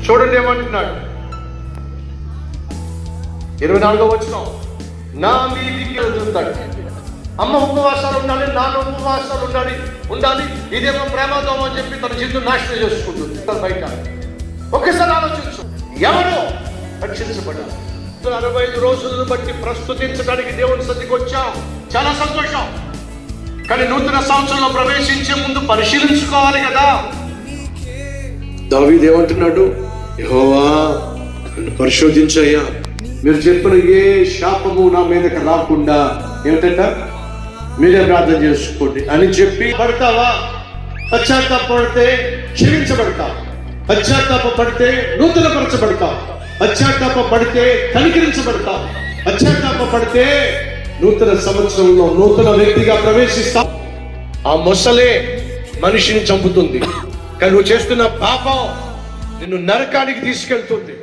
చూడండి ఏమంటున్నాడు 24వ వచనం, నా మీదికి వదులుతాడు. అమ్మ ఉపవాసాలు ఉండాలి, నాన్న ఉపవాసాలు ఉండాలి. ఇదేమో ప్రేమదోమం అని చెప్పి తన జీవితం నాశనం చేసుకుంటుంది బయట. ఒక్కసారి ఆలోచించు, ఎవరు రక్షించబడ్డారు? 65 రోజులను బట్టి ప్రస్తుతించడానికి దేవుని సన్నిధికి వచ్చాం, చాలా సంతోషం. కానీ నూతన సంవత్సరంలో ప్రవేశించే ముందు పరిశీలించుకోవాలి కదా. దావీదు ఏమంటున్నాడు? యెహోవా నన్ను పరిశోధించయ్యా, మీరు చెప్పిన ఏ శాపము నా మీదకి రాకుండా ఏమిటంట మీరే ప్రార్థన చేసుకోండి అని చెప్పి పడతావా? పశ్చాత్తాపడితే క్షమించబడతావు, పశ్చాత్తాపడితే నూతనపరచబడతావు, పశ్చాత్తాపడితే కనికరించబడతావు, పశ్చాత్తాపడితే నూతన సంవత్సరంలో నూతన వ్యక్తిగా ప్రవేశిస్తావు. ఆ మొసలే మనిషిని చంపుతుంది, కానీ నువ్వు చేస్తున్న పాపం నిన్ను నరకానికి తీసుకెళ్తుంది.